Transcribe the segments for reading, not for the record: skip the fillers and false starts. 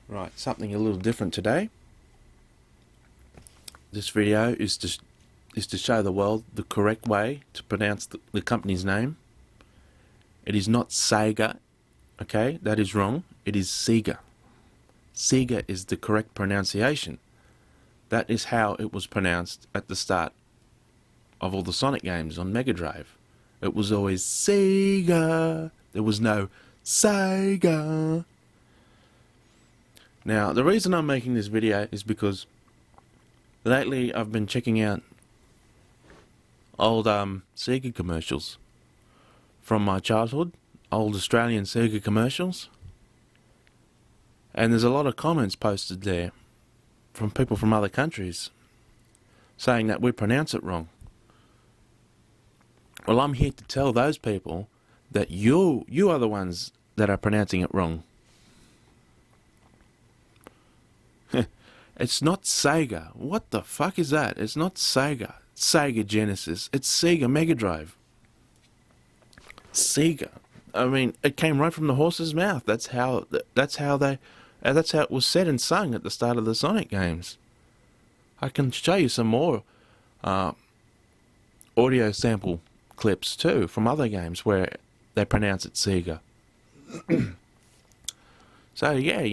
Right, something a little different today. This video is to show the world the correct way to pronounce the company's name. It is not SEGA, okay? That is wrong. It is SEGA. SEGA is the correct pronunciation. That is how it was pronounced at the start of all the Sonic games on Mega Drive. It was always SEGA. There was no SEGA. Now, the reason I'm making this video is because lately I've been checking out old SEGA commercials from my childhood, old Australian SEGA commercials, and there's a lot of comments posted there from people from other countries saying that we pronounce it wrong. Well, I'm here to tell those people that you are the ones that are pronouncing it wrong. It's not Sega. What the fuck is that? It's not Sega. Sega Genesis. It's Sega Mega Drive. Sega. I mean, it came right from the horse's mouth. That's how it was said and sung at the start of the Sonic games. I can show you some more audio sample clips too from other games where they pronounce it Sega. So yeah,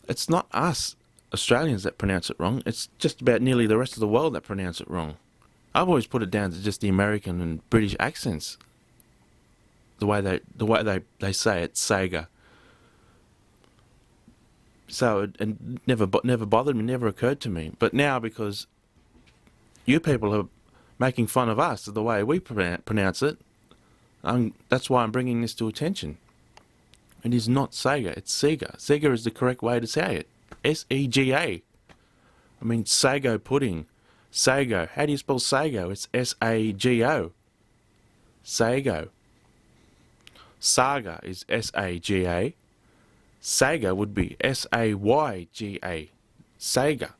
it's not us Australians that pronounce it wrong. It's just about nearly the rest of the world that pronounce it wrong. I've always put it down to just the American and British accents. The way they say it, Sega. So it never bothered me, never occurred to me. But now, because you people are making fun of us, the way we pronounce it, that's why I'm bringing this to attention. It is not Sega, it's Sega. Sega is the correct way to say it. S-E-G-A. I mean, sago pudding. Sago. How do you spell sago? It's S-A-G-O. Sago. Saga is S-A-G-A. Sega would be S-A-Y-G-A. Sega.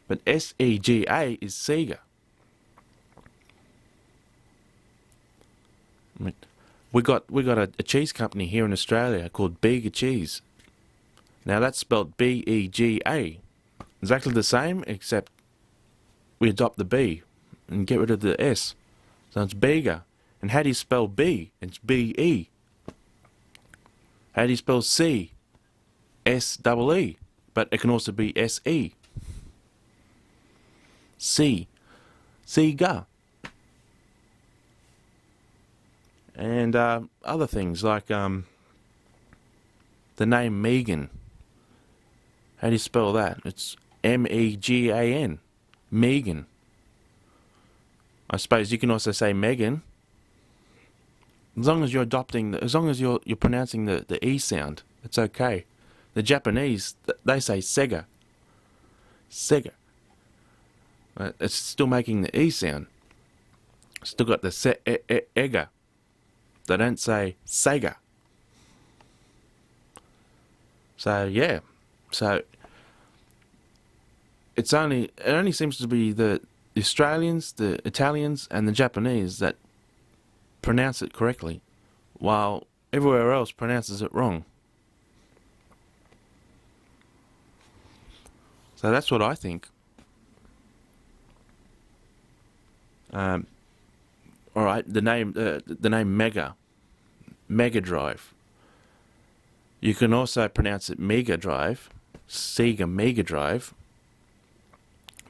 But S-E-G-A is Sega. I mean, we got a cheese company here in Australia called Bega Cheese. Now that's spelled B-E-G-A. Exactly the same, except we adopt the B and get rid of the S. So it's Bega. And how do you spell B? It's B-E. How do you spell C? S-E-E. But it can also be S-E. C. Sega. And other things like the name Megan. How do you spell that? It's M-E-G-A-N. Megan. I suppose you can also say Megan. As long as you're you're pronouncing the E sound, it's okay. The Japanese, they say Sega. Sega. It's still making the E sound. Still got the Ega. They don't say Sega. So yeah. So it only seems to be the Australians, the Italians and the Japanese that pronounce it correctly, while everywhere else pronounces it wrong. So that's what I think. All right, the name Mega Drive. You can also pronounce it Mega Drive, Sega Mega Drive,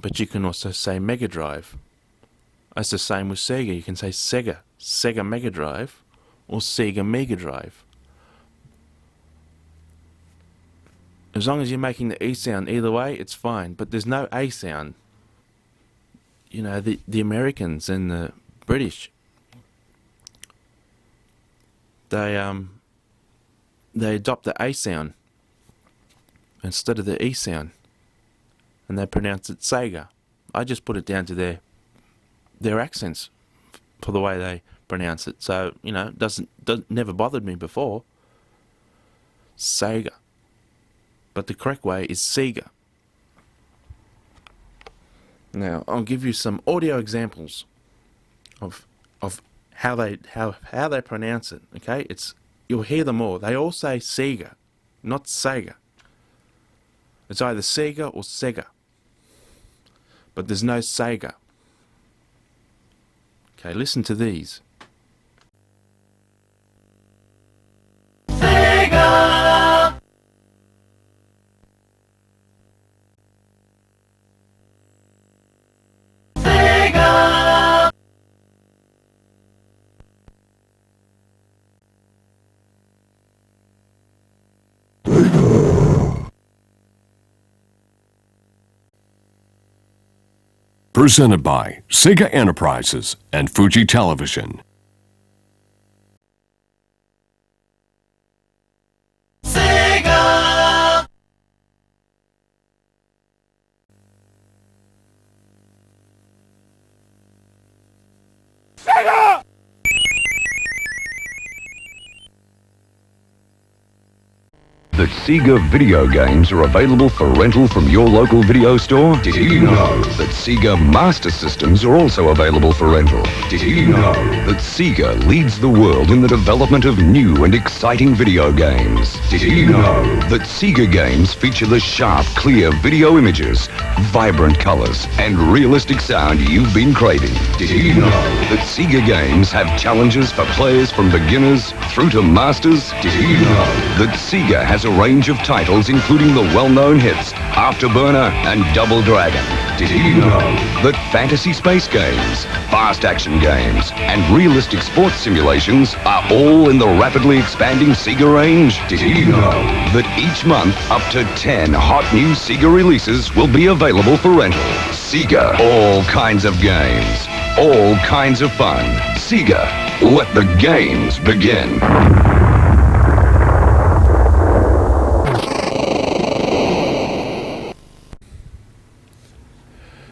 but you can also say Mega Drive. That's the same with Sega. You can say Sega Mega Drive, or Sega Mega Drive. As long as you're making the E sound either way, it's fine. But there's no A sound. You know, the Americans and the British, they adopt the A sound instead of the E sound, and they pronounce it Sega. I just put it down to their accents for the way they pronounce it. So, never bothered me before. Sega. But the correct way is Sega. Now, I'll give you some audio examples of how they pronounce it. Okay, you'll hear them all. They all say Sega. not SEGA. It's either SEGA or SEGA. But there's no SEGA. Okay, listen to these. SEGA! SEGA! Presented by SEGA Enterprises and Fuji Television. SEGA! SEGA! That SEGA video games are available for rental from your local video store? Did you know that SEGA Master Systems are also available for rental? Did you know that SEGA leads the world in the development of new and exciting video games? Did you know that SEGA games feature the sharp, clear video images, vibrant colors, and realistic sound you've been craving? Did you know that SEGA games have challenges for players from beginners through to masters? Did you know that SEGA has a range of titles including the well-known hits Afterburner and Double Dragon? Did you know that fantasy space games, fast action games, and realistic sports simulations are all in the rapidly expanding SEGA range? Did you know that each month up to 10 hot new SEGA releases will be available for rental? SEGA, all kinds of games, all kinds of fun. SEGA, let the games begin.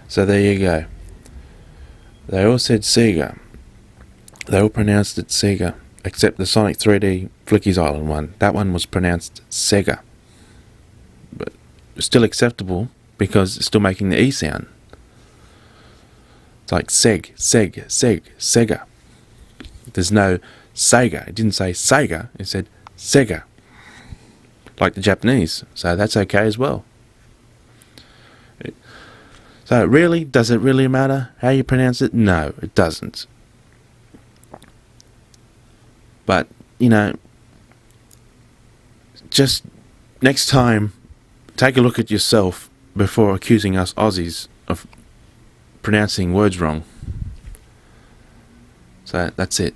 So there you go. They all said SEGA. They all pronounced it SEGA, except the Sonic 3D Flicky's Island one. That one was pronounced SEGA. But it's still acceptable because it's still making the E sound. It's like SEGA. There's no SEGA. It didn't say SEGA, it said SEGA. Like the Japanese. So that's okay as well. So really, does it really matter how you pronounce it? No, it doesn't. But, you know, just next time, take a look at yourself before accusing us Aussies of pronouncing words wrong. So that's it.